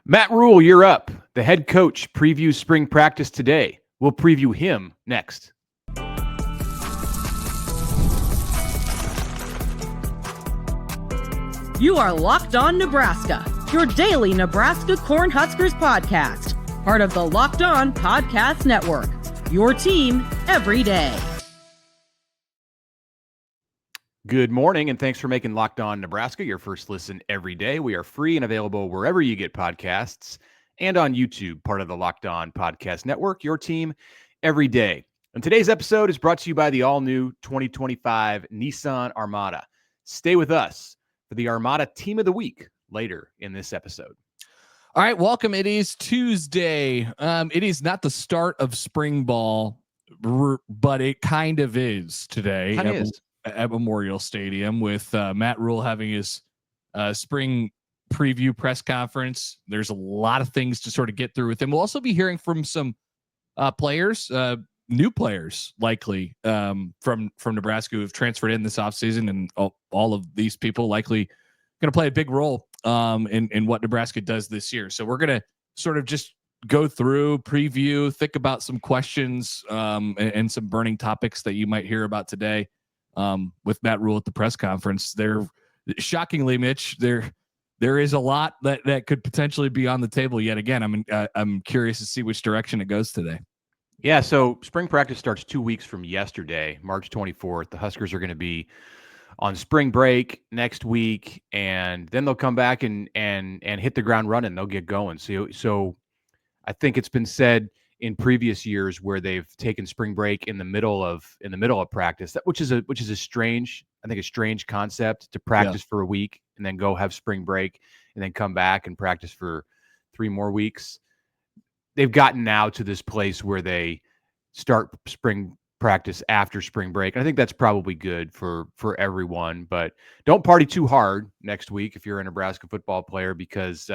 Matt Rhule, you're up. The head coach previews spring practice today. We'll preview him next. You are Locked On Nebraska, your daily Nebraska Cornhuskers podcast. Part of the Locked On Podcast Network, your team every day. Good morning, and thanks for making Locked On Nebraska your first listen every day. We are free and available wherever you get podcasts and on YouTube, part of the Locked On Podcast Network, your team every day. And today's episode is brought to you by the all-new 2025 Nissan Armada. Stay with us for the Armada Team of the Week later in this episode. All right, welcome. It is Tuesday. It is not the start of spring ball, but it kind of is today. Kind of is. At Memorial Stadium with Matt Rhule having his spring preview press conference. There's a lot of things to sort of get through with him. We'll also be hearing from some players, new players likely from Nebraska who have transferred in this offseason, and all of these people likely going to play a big role in what Nebraska does this year. So we're going to sort of just go through, preview, think about some questions and some burning topics that you might hear about today. With Matt Rhule at the press conference. Shockingly, Mitch, there is a lot that could potentially be on the table yet again. I'm curious to see which direction it goes today. Yeah, so spring practice starts 2 weeks from yesterday, March 24th. The Huskers are going to be on spring break next week, and then they'll come back and hit the ground running. They'll get going. So I think it's been said in previous years where they've taken spring break in the middle of practice, which is a strange concept to practice for a week and then go have spring break and then come back and practice for 3 more weeks. They've gotten now to this place where they start spring practice after spring break. And I think that's probably good for everyone, but don't party too hard next week if you're a Nebraska football player, because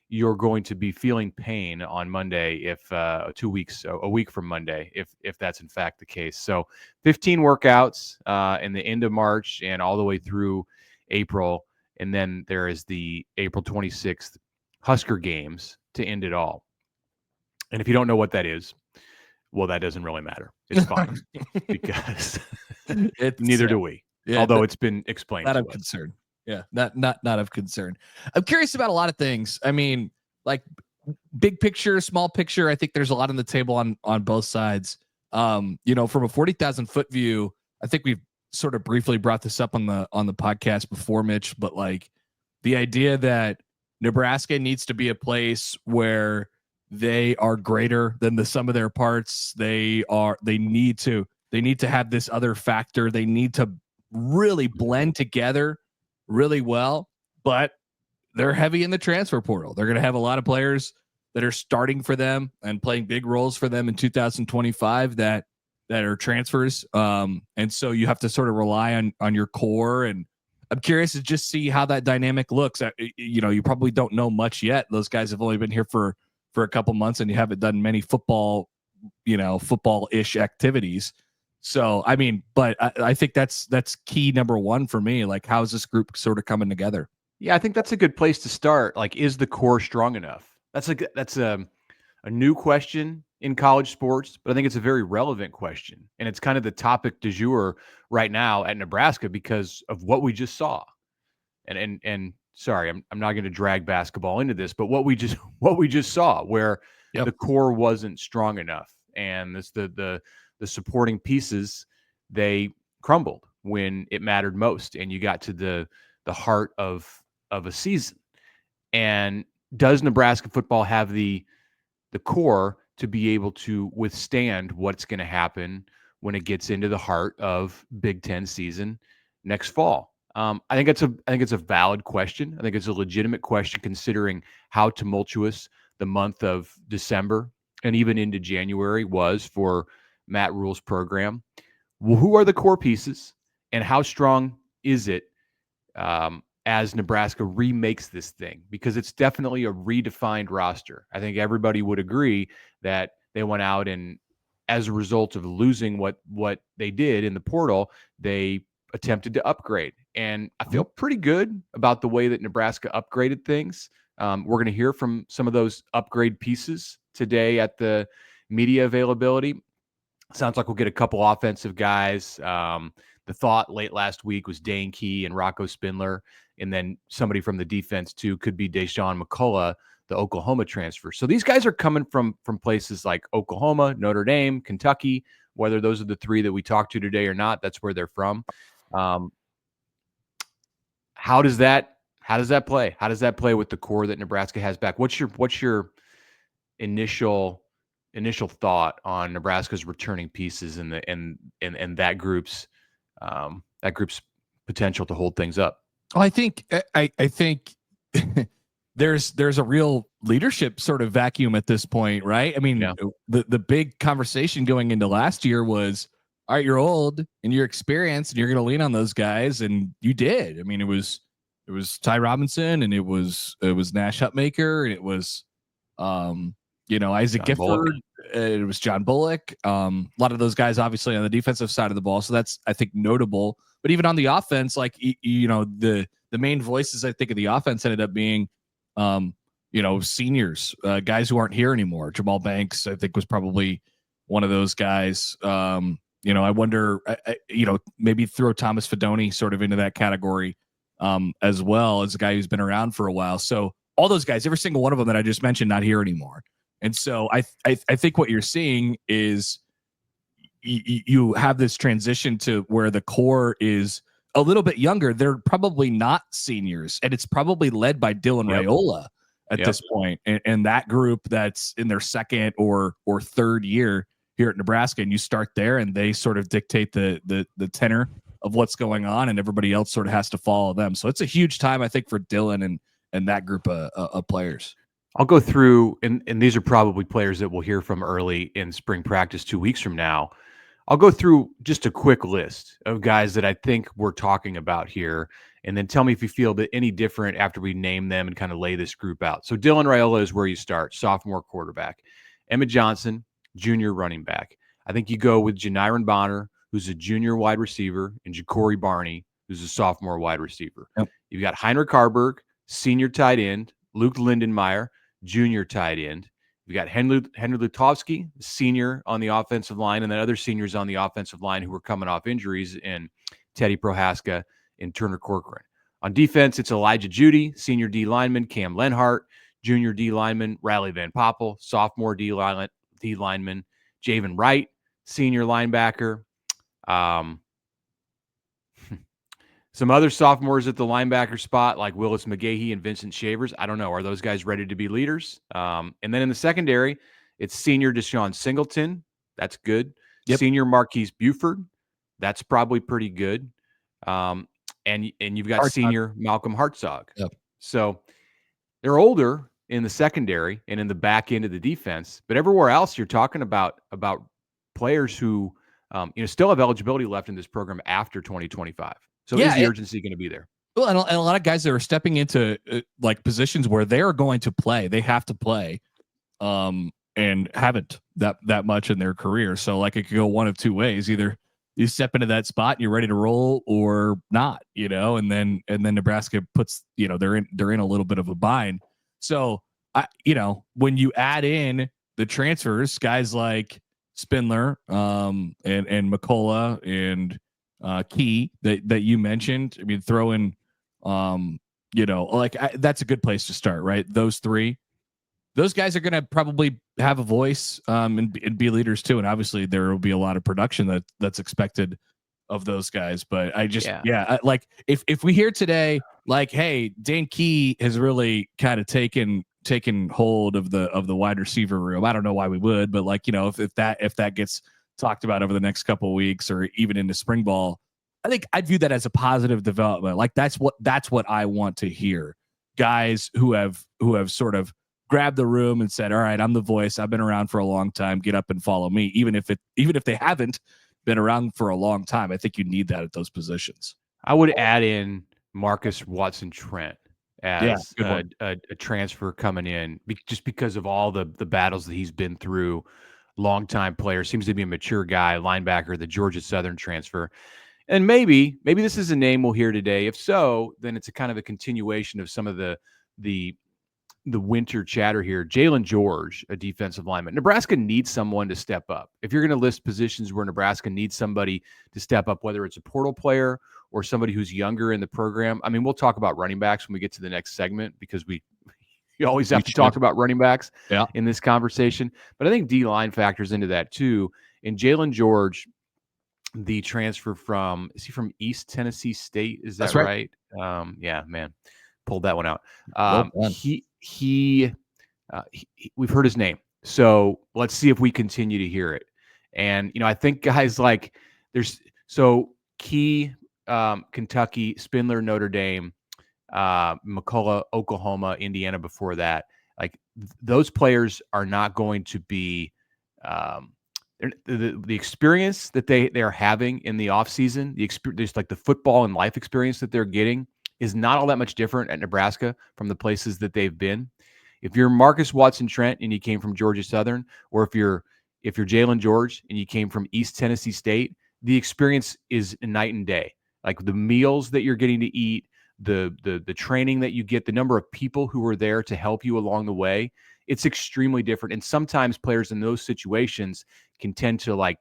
you're going to be feeling pain on Monday if a week from Monday, if that's in fact the case. So 15 workouts in the end of March and all the way through April. And then there is the April 26th Husker games to end it all. And if you don't know what that is, well, that doesn't really matter. It's fine because neither do we, although it's been explained. Not of concern. Yeah, not of concern. I'm curious about a lot of things. I mean, like big picture, small picture. I think there's a lot on the table on both sides. From a 40,000 foot view, I think we've sort of briefly brought this up on the podcast before, Mitch. But like the idea that Nebraska needs to be a place where they are greater than the sum of their parts. They need to have this other factor. They need to really blend together really well, but they're heavy in the transfer portal. They're going to have a lot of players that are starting for them and playing big roles for them in 2025 that are transfers. And so you have to sort of rely on your core. And I'm curious to just see how that dynamic looks. You probably don't know much yet. Those guys have only been here for a couple months, and you haven't done many football-ish activities. So, I mean, but I think that's key number one for me. Like, how is this group sort of coming together? Yeah, I think that's a good place to start. Like, is the core strong enough? That's a new question in college sports, but I think it's a very relevant question. And it's kind of the topic du jour right now at Nebraska because of what we just saw. And sorry, I'm not going to drag basketball into this, but what we just saw where the core wasn't strong enough, and the supporting pieces, they crumbled when it mattered most, and you got to the heart of a season. And does Nebraska football have the core to be able to withstand what's going to happen when it gets into the heart of Big Ten season next fall? I think it's a valid question. I think it's a legitimate question considering how tumultuous the month of December and even into January was for Matt Rhule's program. Well, who are the core pieces, and how strong is it as Nebraska remakes this thing? Because it's definitely a redefined roster. I think everybody would agree that they went out and, as a result of losing what they did in the portal, they attempted to upgrade. And I feel pretty good about the way that Nebraska upgraded things. We're going to hear from some of those upgrade pieces today at the media availability. Sounds like we'll get a couple offensive guys. The thought late last week was Dane Key and Rocco Spindler, and then somebody from the defense too could be Deshaun McCullough, the Oklahoma transfer. So these guys are coming from places like Oklahoma, Notre Dame, Kentucky. Whether those are the three that we talked to today or not, that's where they're from. How does that play? How does that play with the core that Nebraska has back? What's your initial thought on Nebraska's returning pieces and that group's potential to hold things up? Well, I think there's a real leadership sort of vacuum at this point, right? I mean, Yeah. the big conversation going into last year was, all right, you're old and you're experienced and you're going to lean on those guys, and you did. I mean, it was Ty Robinson, and it was Nash Hutmaker, and it was Isaac Gifford, it was John Bullock. A lot of those guys obviously on the defensive side of the ball, so that's, I think, notable. But even on the offense, like the main voices, I think, of the offense ended up being seniors, guys who aren't here anymore. Jamal Banks, I think, was probably one of those guys. I wonder, maybe throw Thomas Fedoni sort of into that category as well, as a guy who's been around for a while. So all those guys, every single one of them that I just mentioned, not here anymore. And so I think what you're seeing is you have this transition to where the core is a little bit younger. They're probably not seniors, and it's probably led by Dylan Raiola at this point, and that group that's in their second or third year here at Nebraska. And you start there, and they sort of dictate the tenor of what's going on, and everybody else sort of has to follow them. So it's a huge time, I think, for Dylan and that group of players. I'll go through, and these are probably players that we'll hear from early in spring practice 2 weeks from now. I'll go through just a quick list of guys that I think we're talking about here, and then tell me if you feel that any different after we name them and kind of lay this group out. So Dylan Raiola is where you start, sophomore quarterback. Emmett Johnson, junior running back. I think you go with Janiron Bonner, who's a junior wide receiver, and Ja'Cory Barney, who's a sophomore wide receiver. Yep. You've got Heinrich Harburg, senior tight end, Luke Lindenmeyer, junior tight end. We've got Henry Lutovsky, senior on the offensive line, and then other seniors on the offensive line who were coming off injuries in Teddy Prohaska and Turner Corcoran. On defense, it's Elijah Judy, senior D lineman, Cam Lenhart, junior D lineman, Riley Van Poppel, sophomore D lineman, Javen Wright, senior linebacker. Some other sophomores at the linebacker spot, like Willis McGahee and Vincent Shavers. I don't know. Are those guys ready to be leaders? And then in the secondary, it's senior Deshaun Singleton. That's good. Yep. Senior Marquise Buford. That's probably pretty good. And you've got senior Malcolm Hartzog. Yep. So they're older in the secondary and in the back end of the defense. But everywhere else, you're talking about players who still have eligibility left in this program after 2025. So is the urgency going to be there? Well, and a lot of guys that are stepping into like positions where they are going to play, they have to play, and haven't that much in their career. So like it could go one of two ways: either you step into that spot and you're ready to roll, or not. And then Nebraska puts they're in a little bit of a bind. So when you add in the transfers, guys like Spindler, and McCullough and Key that you mentioned. I mean, throw in, that's a good place to start, right? Those three, those guys are going to probably have a voice and be leaders too. And obviously there will be a lot of production that's expected of those guys. But I just, like if we hear today, like, hey, Dane Key has really kind of taken hold of the wide receiver room. I don't know why we would, but like, if that gets talked about over the next couple of weeks or even into spring ball, I think I'd view that as a positive development. Like that's what I want to hear. Guys who have sort of grabbed the room and said, all right, I'm the voice. I've been around for a long time. Get up and follow me. Even if they haven't been around for a long time, I think you need that at those positions. I would add in Marcus Watson Trent as a transfer coming in just because of all the battles that he's been through. Longtime player, seems to be a mature guy, linebacker, the Georgia Southern transfer. And maybe this is a name we'll hear today. If so, then it's a kind of a continuation of some of the the winter chatter here. Jalen George, a defensive lineman. Nebraska needs someone to step up. If you're going to list positions where Nebraska needs somebody to step up, whether it's a portal player or somebody who's younger in the program. I mean, we'll talk about running backs when we get to the next segment because you always have to talk about running backs in this conversation. But I think D-line factors into that too. And Jalen George, the transfer is he from East Tennessee State? Is that right? Yeah, man. Pulled that one out. We've heard his name. So let's see if we continue to hear it. And, I think guys like Key, Kentucky, Spindler, Notre Dame, McCullough, Oklahoma, Indiana before that, like those players are not going to be the experience that they are having in the offseason, just like the football and life experience that they're getting is not all that much different at Nebraska from the places that they've been. If you're Marcus Watson-Trent and you came from Georgia Southern, or if you're Jalen George and you came from East Tennessee State, the experience is night and day. Like the meals that you're getting to eat, the training that you get, the number of people who are there to help you along the way, it's extremely different. And sometimes players in those situations can tend to like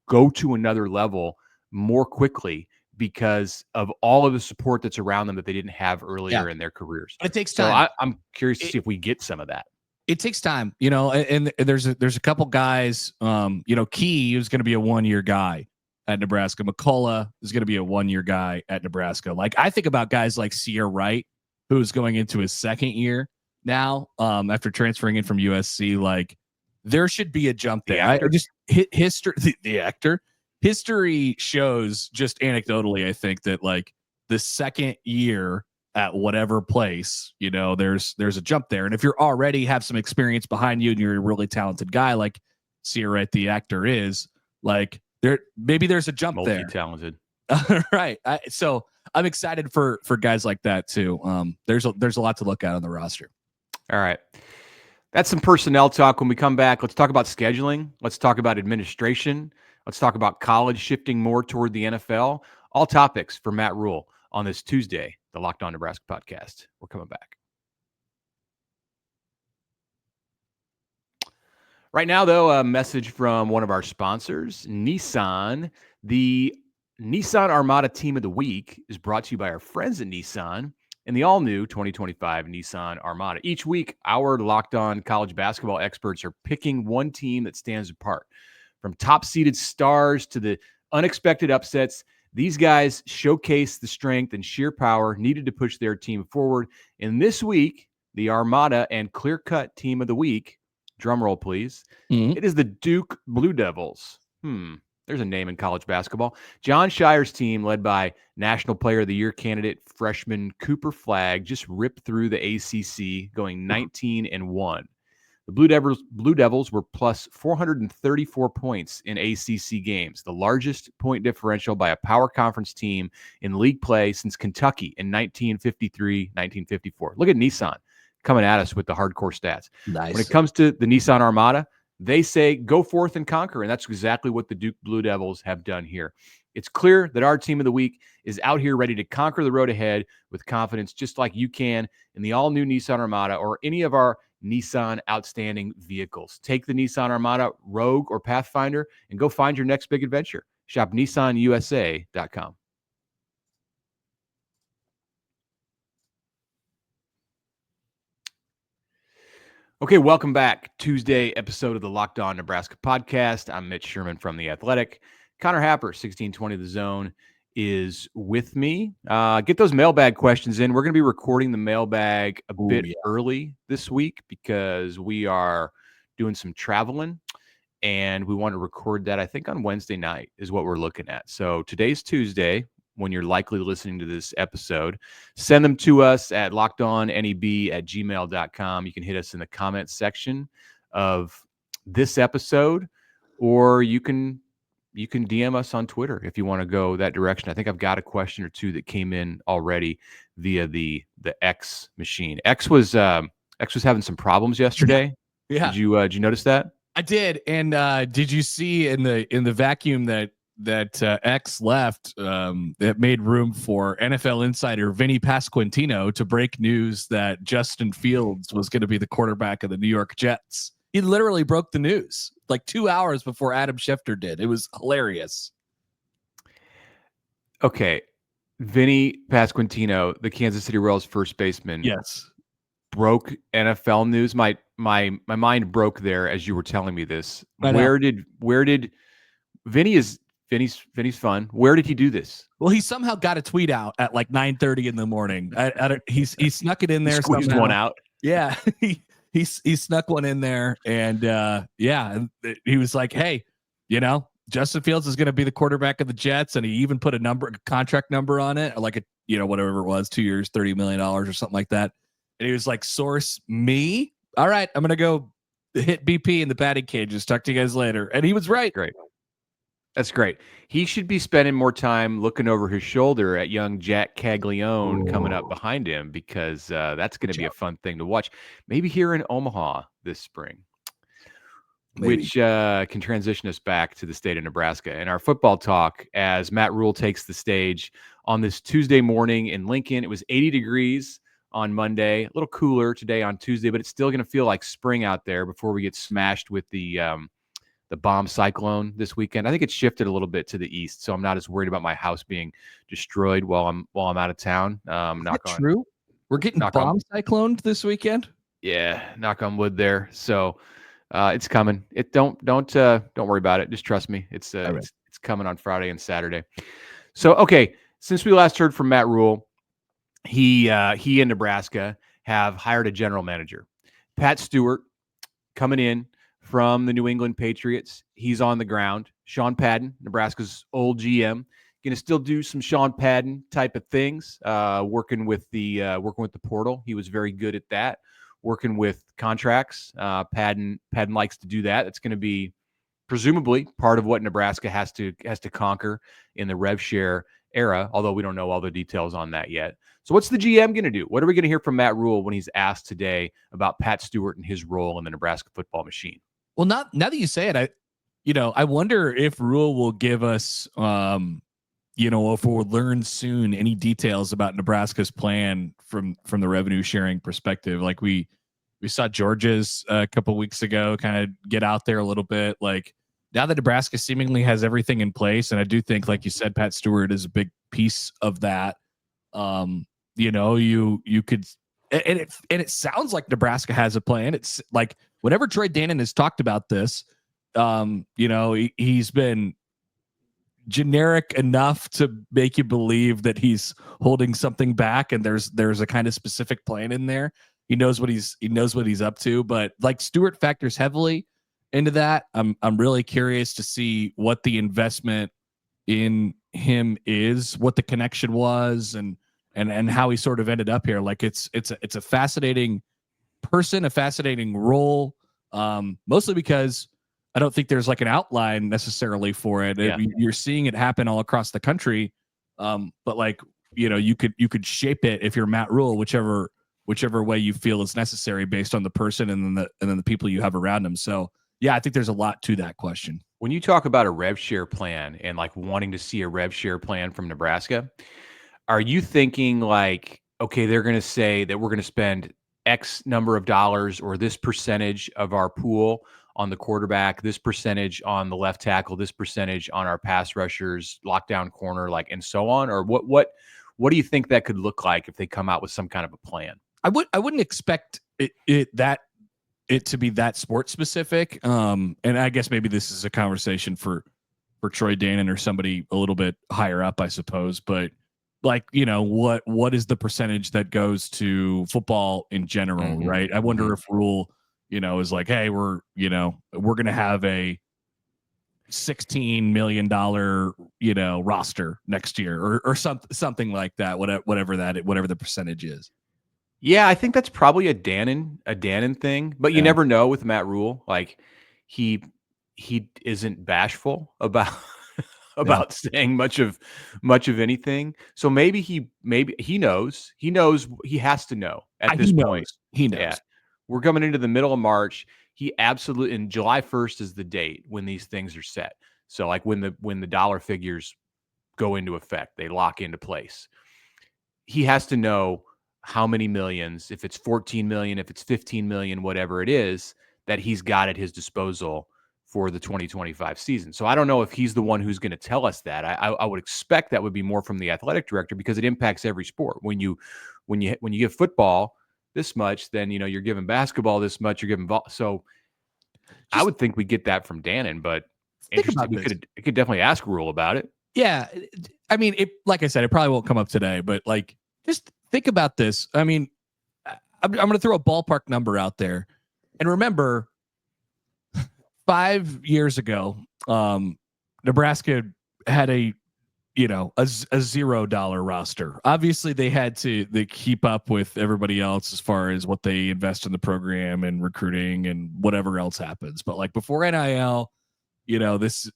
go to another level more quickly because of all of the support that's around them that they didn't have earlier in their careers. But it takes time. So I'm curious to see if we get some of that. It takes time, and there's a couple guys, Key is going to be a 1-year guy at Nebraska. McCullough is going to be a 1-year guy at Nebraska. Like I think about guys like Sear Wright, who's going into his second year now, after transferring in from USC. Like there should be a jump there. I just hit history. The actor. History shows just anecdotally, I think that like the second year at whatever place, there's a jump there. And if you're already have some experience behind you and you're a really talented guy like Sear Wright, the actor is, like maybe there's a jump there. Multi-talented. Right. So I'm excited for guys like that too. There's a lot to look at on the roster. All right. That's some personnel talk. When we come back, let's talk about scheduling. Let's talk about administration. Let's talk about college shifting more toward the NFL. All topics for Matt Rhule on this Tuesday, the Locked On Nebraska podcast. We're coming back. Right now, though, a message from one of our sponsors, Nissan. The Nissan Armada Team of the Week is brought to you by our friends at Nissan and the all-new 2025 Nissan Armada. Each week, our Locked On college basketball experts are picking one team that stands apart. From top-seeded stars to the unexpected upsets, these guys showcase the strength and sheer power needed to push their team forward. And this week, the Armada and clear-cut Team of the Week, drumroll please, it is the Duke Blue Devils. There's a name in college basketball. John Shire's team, led by National Player of the Year candidate freshman Cooper Flagg, just ripped through the ACC, going 19-1. The Blue Devils were plus 434 points in ACC games, the largest point differential by a power conference team in league play since Kentucky in 1953-1954. Look at Nissan coming at us with the hardcore stats. Nice. When it comes to the Nissan Armada, they say go forth and conquer, and that's exactly what the Duke Blue Devils have done here. It's clear that our Team of the Week is out here ready to conquer the road ahead with confidence, just like you can in the all-new Nissan Armada or any of our Nissan outstanding vehicles. Take the Nissan Armada, Rogue, or Pathfinder and go find your next big adventure. Shop nissanusa.com. Okay, welcome back. Tuesday episode of the Locked On Nebraska podcast. I'm Mitch Sherman from The Athletic. Connor Happer, 1620 The Zone, is with me. Get those mailbag questions in. We're going to be recording the mailbag a bit early this week because we are doing some traveling, and we want to record that, I think, on Wednesday night is what we're looking at. So today's Tuesday, when you're likely listening to this episode. Send them to us at lockedonneb@gmail.com. You can hit us in the comments section of this episode, or you can DM us on Twitter if you want to go that direction. I think I've got a question or two that came in already via the X machine. X was having some problems yesterday. Yeah. Did you notice that? I did. And did you see in the vacuum that X left, it made room for NFL insider Vinny Pasquantino to break news that Justin Fields was going to be the quarterback of the New York Jets. He literally broke the news like 2 hours before Adam Schefter did. It was hilarious. Okay. Vinny Pasquantino, the Kansas City Royals first baseman. Yes. Broke NFL news. My mind broke there as you were telling me this. Where did Vinny's fun. Where did he do this? Well, he somehow got a tweet out at like 9:30 in the morning. He snuck it in there. Squeezed somehow. one out. Yeah. He snuck one in there, and he was like, hey, Justin Fields is going to be the quarterback of the Jets, and he even put a contract number on it, like whatever it was, 2 years, $30 million or something like that. And he was like, source me. All right, I'm going to go hit BP in the batting cages. Talk to you guys later. And he was right. Great. That's great. He should be spending more time looking over his shoulder at young Jack Caglione coming up behind him, because that's going to be a fun thing to watch. Maybe here in Omaha this spring. Which can transition us back to the state of Nebraska and our football talk as Matt Rhule takes the stage on this Tuesday morning in Lincoln. It was 80 degrees on Monday, a little cooler today on Tuesday, but it's still going to feel like spring out there before we get smashed with the bomb cyclone this weekend. I think it's shifted a little bit to the east, so I'm not as worried about my house being destroyed while I'm out of town. Knock on. True. We're getting bomb cycloned this weekend. Yeah, knock on wood there. So. It's coming. Don't worry about it. Just trust me. It's coming on Friday and Saturday. So, okay, since we last heard from Matt Rhule, he and Nebraska have hired a general manager, Pat Stewart, coming in from the New England Patriots. He's on the ground. Sean Padden, Nebraska's old GM, going to still do some Sean Padden type of things, working with the portal. He was very good at that. Working with contracts. Padden likes to do that. It's going to be presumably part of what Nebraska has to conquer in the rev share era, although we don't know all the details on that yet. So what's the GM going to do? What are we going to hear from Matt Rhule when he's asked today about Pat Stewart and his role in the Nebraska football machine? Well, now that you say it, I wonder if Rhule will give us, if we'll learn soon any details about Nebraska's plan from the revenue sharing perspective. Like we saw Georgia's a couple weeks ago kind of get out there a little bit. Like now that Nebraska seemingly has everything in place, and I do think, like you said, Pat Stewart is a big piece of that. You could, and it sounds like Nebraska has a plan. It's like whenever Troy Danon has talked about this, he's been generic enough to make you believe that he's holding something back, and there's a kind of specific plan in there. He knows what he's up to, but like Stewart factors heavily into that. I'm really curious to see what the investment in him is, what the connection was, and how he sort of ended up here. Like it's a fascinating person, a fascinating role, mostly because I don't think there's like an outline necessarily for it. Yeah. You're seeing it happen all across the country. But like, you could shape it if you're Matt Rhule, whichever way you feel is necessary based on the person and then the people you have around him. So yeah, I think there's a lot to that question. When you talk about a rev share plan and like wanting to see a rev share plan from Nebraska, are you thinking like, okay, they're going to say that we're going to spend X number of dollars or this percentage of our pool on the quarterback, this percentage on the left tackle, this percentage on our pass rushers, lockdown corner, like, and so on? Or what do you think that could look like if they come out with some kind of a plan? I wouldn't expect it to be that sport specific. And I guess maybe this is a conversation for Troy Danon or somebody a little bit higher up, I suppose. But like, what is the percentage that goes to football in general, mm-hmm. right? I wonder if Rhule, is like, hey, we're going to have a $16 million, roster next year or something like that, whatever the percentage is. Yeah, I think that's probably a Danon thing, but you never know with Matt Rhule. Like he isn't bashful about saying much of anything. So maybe he knows he has to know at this point. He knows. Yeah. We're coming into the middle of March. He absolutely, and July 1st is the date when these things are set. So like when the dollar figures go into effect, they lock into place. He has to know how many millions, if it's 14 million, if it's 15 million, whatever it is, that he's got at his disposal for the 2025 season. So I don't know if he's the one who's going to tell us that. I would expect that would be more from the athletic director, because it impacts every sport. When you give football this much, then you're giving basketball this much, you're giving so I would think we get that from Dannon, but interesting. We could definitely ask Rhule about it. Yeah, I mean, like I said, it probably won't come up today, but like, just think about this. I mean, I'm going to throw a ballpark number out there, and remember, 5 years ago, Nebraska had a $0 roster. Obviously, they had to keep up with everybody else as far as what they invest in the program and recruiting and whatever else happens. But like before NIL, this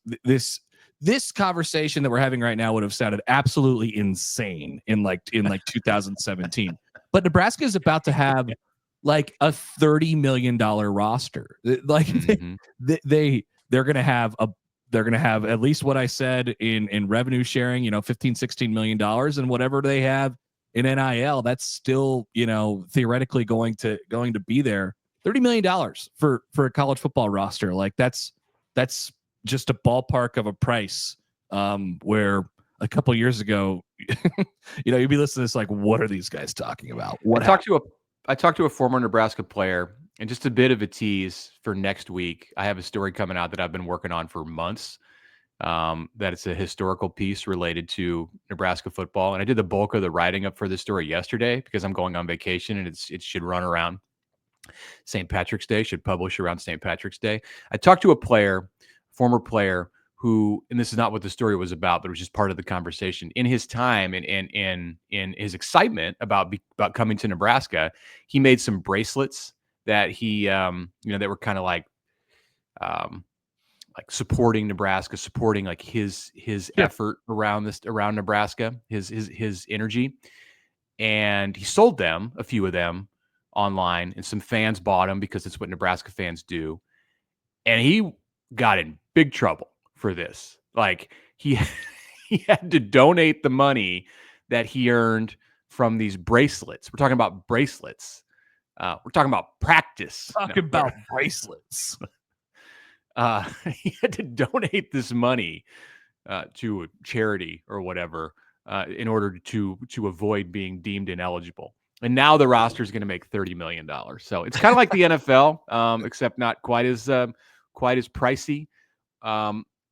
conversation that we're having right now would have sounded absolutely insane in 2017. But Nebraska is about to have like a $30 million roster. Like they're going to have at least what I said in revenue sharing, $15-16 million, and whatever they have in NIL, that's still, theoretically going to be there. $30 million for a college football roster. Like that's just a ballpark of a price, where a couple years ago, you'd be listening to this like, what are these guys talking about? I talked to a former Nebraska player, and just a bit of a tease for next week. I have a story coming out that I've been working on for months. That it's a historical piece related to Nebraska football, and I did the bulk of the writing up for this story yesterday because I'm going on vacation, and it should run around St. Patrick's Day. Should publish around St. Patrick's Day. I talked to a former player who, and this is not what the story was about, but it was just part of the conversation. In his time and in his excitement about coming to Nebraska, he made some bracelets that he, that were kind of like supporting Nebraska, supporting like his effort around Nebraska, his energy. And he sold them, a few of them, online, and some fans bought them because it's what Nebraska fans do. And he got in big trouble for this. Like he had to donate the money that he earned from these bracelets. We're talking about bracelets. We're talking about practice. Bracelets. He had to donate this money to a charity or whatever in order to avoid being deemed ineligible. And now the roster is going to make $30 million. So it's kind of like the NFL, except not quite as pricey.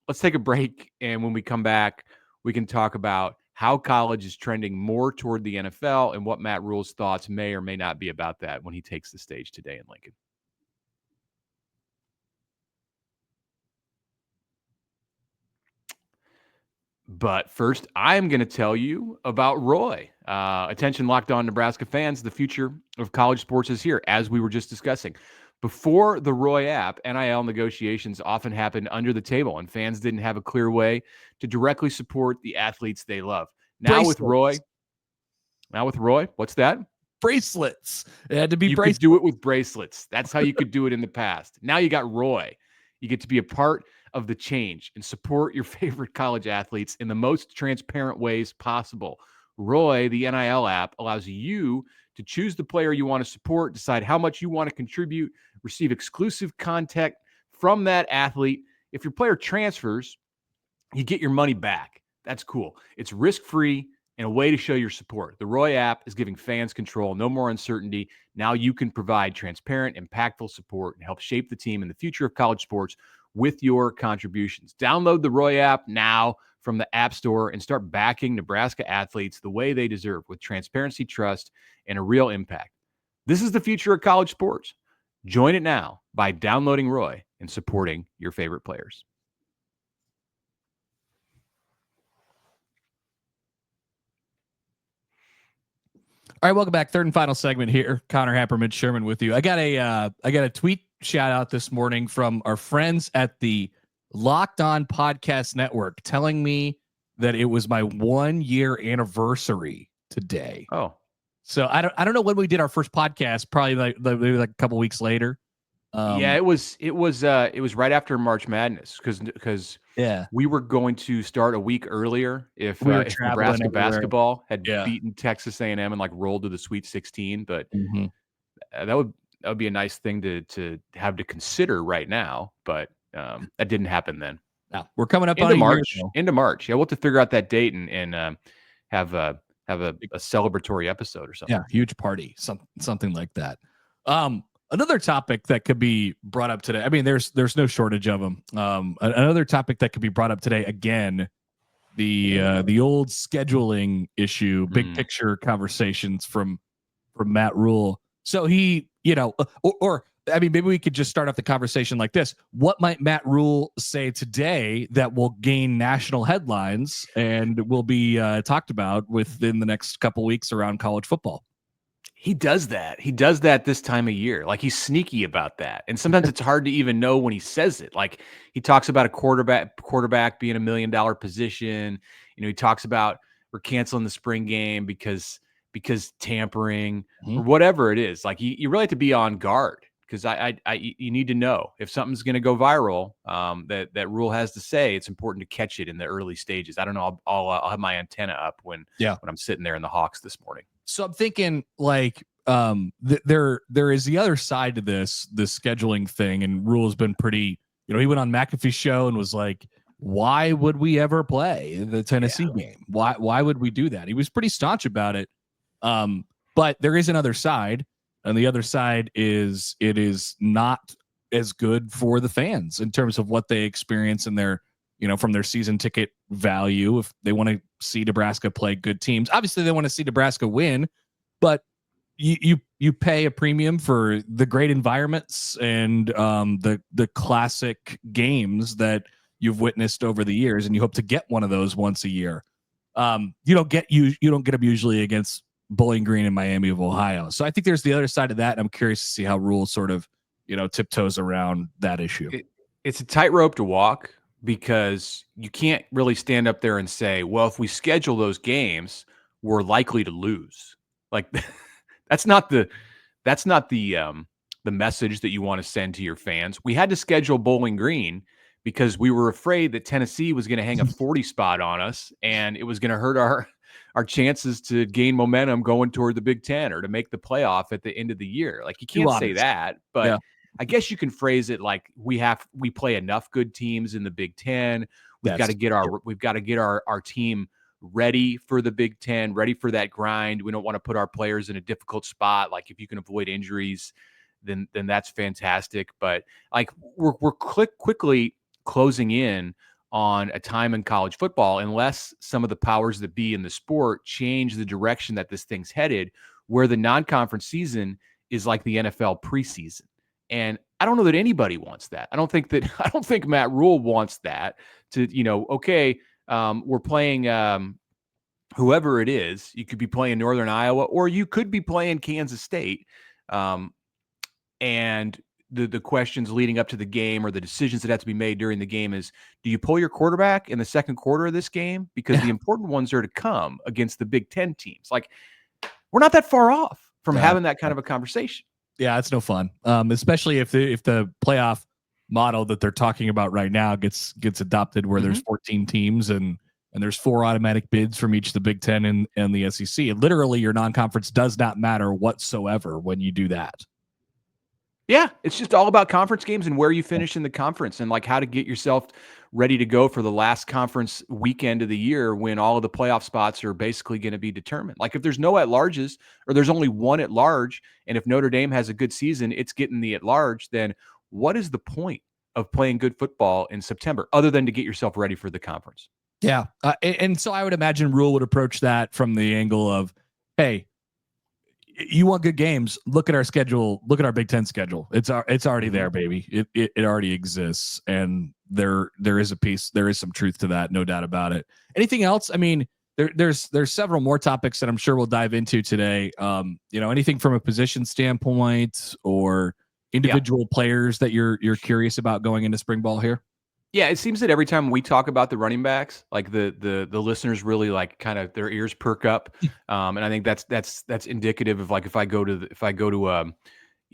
Let's take a break, and when we come back, we can talk about how college is trending more toward the NFL and what Matt Rhule's thoughts may or may not be about that when he takes the stage today in Lincoln. But first, I'm going to tell you about Roy. Attention, Locked On Nebraska fans, the future of college sports is here, as we were just discussing. Before the Roy app, NIL negotiations often happened under the table, and fans didn't have a clear way to directly support the athletes they love. Now with Roy, what's that? Bracelets. It had to be bracelets. You could do it with bracelets. That's how you could do it in the past. Now you got Roy. You get to be a part of the change and support your favorite college athletes in the most transparent ways possible. Roy, the NIL app, allows you to choose the player you want to support, decide how much you want to contribute, receive exclusive content from that athlete. If your player transfers, you get your money back. That's cool. It's risk-free and a way to show your support. The Roy app is giving fans control, no more uncertainty. Now you can provide transparent, impactful support and help shape the team and the future of college sports with your contributions. Download the Roy app now from the App Store and start backing Nebraska athletes the way they deserve, with transparency, trust, and a real impact. This is the future of college sports. Join it now by downloading Roy and supporting your favorite players. All right, welcome back. Third and final segment here. Connor Happerman Sherman with you. I got a tweet shout out this morning from our friends at the Locked On Podcast Network telling me that it was my 1 year anniversary today. Oh, so I don't know when we did our first podcast, probably maybe like a couple weeks later. Yeah, it was right after March Madness because Yeah, we were going to start a week earlier we were if traveling Nebraska everywhere. basketball had Yeah. beaten Texas A&M and like rolled to the Sweet 16. But Mhm. that would be a nice thing to have to consider right now. But that didn't happen then. Now we're coming up on a year though. Into March. Yeah, we'll have to figure out that date and have a celebratory episode or something. Yeah, huge party, something like that. Another topic that could be brought up today. I mean, there's no shortage of them. Another topic that could be brought up today again, the old scheduling issue, big picture conversations from Matt Rhule. So he, or I mean, maybe we could just start off the conversation like this. What might Matt Rhule say today that will gain national headlines and will be talked about within the next couple weeks around college football? He does that. He does that this time of year. Like he's sneaky about that. And sometimes it's hard to even know when he says it. Like he talks about a quarterback being $1 million position. He talks about we're canceling the spring game because tampering or whatever it is. Like you really have to be on guard because you need to know if something's going to go viral. That Rhule has to say. It's important to catch it in the early stages. I don't know. I'll have my antenna up when I'm sitting there in the Hawks this morning. So I'm thinking like there is the other side to this scheduling thing, and Rhule has been pretty. He went on McAfee's show and was like, "Why would we ever play the Tennessee game? Why would we do that?" He was pretty staunch about it. But there is another side, and the other side is it is not as good for the fans in terms of what they experience in their, from their season ticket value. If they want to see Nebraska play good teams, obviously they want to see Nebraska win, but you pay a premium for the great environments and the classic games that you've witnessed over the years, and you hope to get one of those once a year. You don't get them usually against Bowling Green and Miami of Ohio. So I think there's the other side of that. And I'm curious to see how Rhule sort of, tiptoes around that issue. It's a tightrope to walk because you can't really stand up there and say, well, if we schedule those games, we're likely to lose. Like that's not the message that you want to send to your fans. We had to schedule Bowling Green because we were afraid that Tennessee was going to hang a 40 spot on us and it was going to hurt our chances to gain momentum going toward the Big Ten or to make the playoff at the end of the year. Like you can't say that, but I guess you can phrase it like we play enough good teams in the Big Ten. We've got to get our team ready for the Big Ten, ready for that grind. We don't want to put our players in a difficult spot. Like if you can avoid injuries, then that's fantastic. But like we're quickly closing in on a time in college football, unless some of the powers that be in the sport change the direction that this thing's headed, where the non-conference season is like the NFL preseason. And I don't know that anybody wants that. I don't think Matt Rhule wants that to, we're playing whoever it is. You could be playing Northern Iowa, or you could be playing Kansas State. And the questions leading up to the game or the decisions that have to be made during the game is, do you pull your quarterback in the second quarter of this game? Because the important ones are to come against the Big Ten teams. Like we're not that far off from having that kind of a conversation. Yeah, it's no fun. Especially if the playoff model that they're talking about right now gets adopted, where there's 14 teams and there's 4 automatic bids from each of the Big Ten and the SEC. And literally your non-conference does not matter whatsoever when you do that. Yeah, it's just all about conference games and where you finish in the conference and like how to get yourself ready to go for the last conference weekend of the year when all of the playoff spots are basically going to be determined. Like if there's no at-larges or there's only one at-large, and if Notre Dame has a good season, it's getting the at-large, then what is the point of playing good football in September other than to get yourself ready for the conference? Yeah, and so I would imagine Rhule would approach that from the angle of, hey, you want good games? Look at our schedule. Look at our Big Ten schedule. It's already there, baby. It already exists, and there is some truth to that, no doubt about it. Anything else? I mean, there's several more topics that I'm sure we'll dive into today. Anything from a position standpoint or individual players that you're curious about going into spring ball here? Yeah, it seems that every time we talk about the running backs, like the listeners really like kind of their ears perk up, and I think that's indicative of like if I go to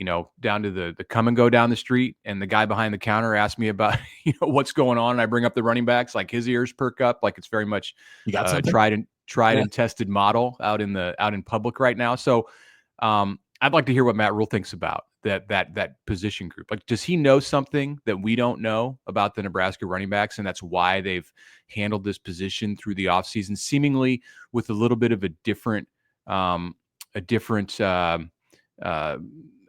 down to the come and go down the street, and the guy behind the counter asked me about, what's going on. And I bring up the running backs, like his ears perk up, like it's very much You got something? tried and tested model out in public right now. So I'd like to hear what Matt Rhule thinks about that position group. Like, does he know something that we don't know about the Nebraska running backs, and that's why they've handled this position through the offseason, seemingly with a little bit of a different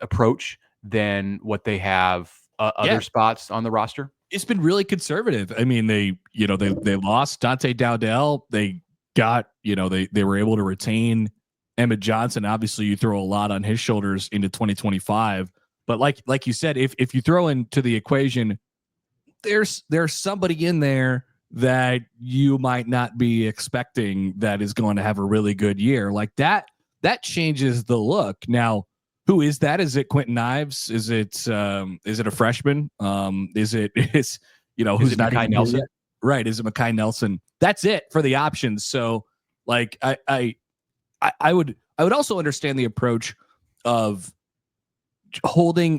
approach than what they have other spots on the roster? It's been really conservative. I mean, they lost Dante Dowdell. They got, they were able to retain Emmett Johnson. Obviously, you throw a lot on his shoulders into 2025. But like you said, if you throw into the equation, there's somebody in there that you might not be expecting that is going to have a really good year. Like that changes the look. Now, who is that? Is it Quentin Ives? Is it a freshman? Is it who's not Mekhi Nelson? Yet? Right. Is it Mekhi Nelson? That's it for the options. So like I would also understand the approach of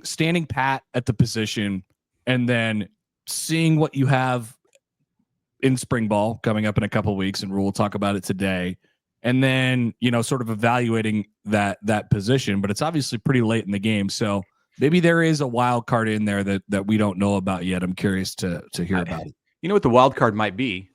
standing pat at the position and then seeing what you have in spring ball coming up in a couple of weeks, and we'll talk about it today. And then, sort of evaluating that position, but it's obviously pretty late in the game. So maybe there is a wild card in there that we don't know about yet. I'm curious to hear about it. You know what the wild card might be?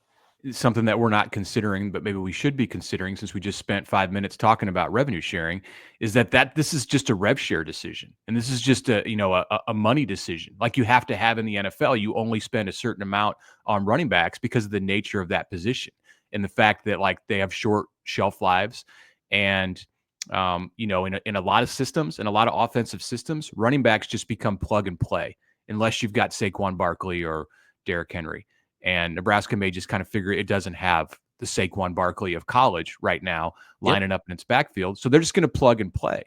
It's something that we're not considering, but maybe we should be considering, since we just spent 5 minutes talking about revenue sharing, is that this is just a rev share decision. And this is just a money decision. Like you have to have in the NFL, you only spend a certain amount on running backs because of the nature of that position. And the fact that like they have short shelf lives, and in a lot of systems and a lot of offensive systems, running backs just become plug and play unless you've got Saquon Barkley or Derrick Henry. And Nebraska may just kind of figure it doesn't have the Saquon Barkley of college right now lining up in its backfield, so they're just going to plug and play.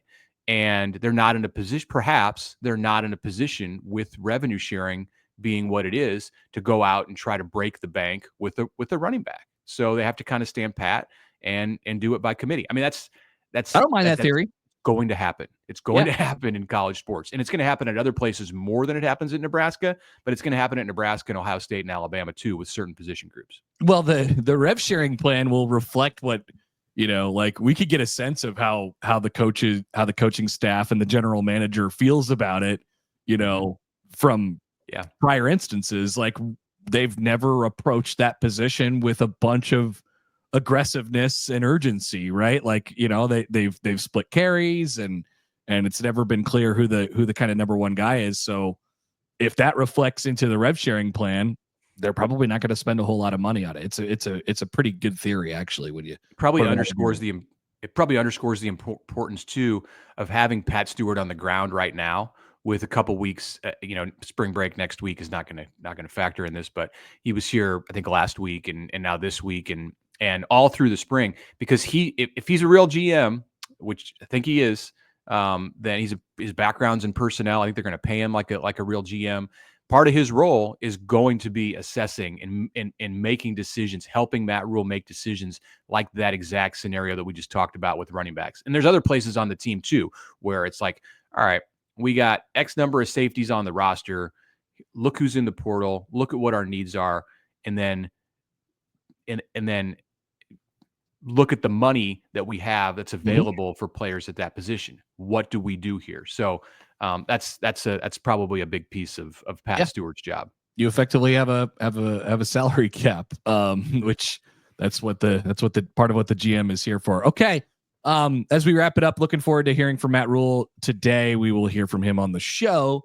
And they're not in a position. Perhaps they're not in a position with revenue sharing being what it is to go out and try to break the bank with a running back. So they have to kind of stand pat and do it by committee. I mean, that's I don't mind that theory. Going to happen. It's going to happen in college sports, and it's going to happen at other places more than it happens in Nebraska, but it's going to happen at Nebraska and Ohio State and Alabama too, with certain position groups. Well, the rev sharing plan will reflect what, like we could get a sense of how the coaching staff and the general manager feels about it, from prior instances. Like they've never approached that position with a bunch of aggressiveness and urgency, right? Like, they've split carries and it's never been clear who the kind of number one guy is. So if that reflects into the rev sharing plan, they're probably not going to spend a whole lot of money on it. It's a pretty good theory, actually. When you probably underscores the importance too of having Pat Stewart on the ground right now. With a couple weeks, spring break next week is not going to factor in this, but he was here, I think, last week and now this week and all through the spring, because if he's a real GM, which I think he is, then his background's in personnel. I think they're going to pay him like a real GM. Part of his role is going to be assessing and making decisions, helping Matt Rhule make decisions like that exact scenario that we just talked about with running backs. And there's other places on the team too where it's like, all right, we got X number of safeties on the roster. Look who's in the portal. Look at what our needs are, and then look at the money that we have that's available for players at that position. What do we do here? So that's probably a big piece of Pat Stewart's job. You effectively have a salary cap, which that's what the part of what the GM is here for. Okay. As we wrap it up, looking forward to hearing from Matt Rhule today. We will hear from him on the show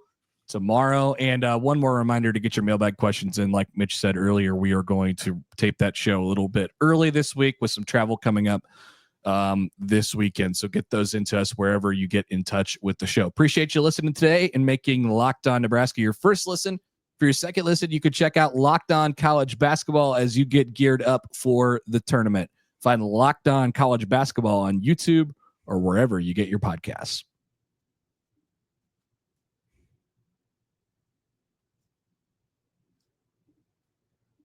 tomorrow. And one more reminder to get your mailbag questions in. Like Mitch said earlier, we are going to tape that show a little bit early this week with some travel coming up this weekend. So get those into us wherever you get in touch with the show. Appreciate you listening today and making Locked On Nebraska your first listen. For your second listen, you could check out Locked On College Basketball as you get geared up for the tournament. Find Locked On College Basketball on YouTube or wherever you get your podcasts.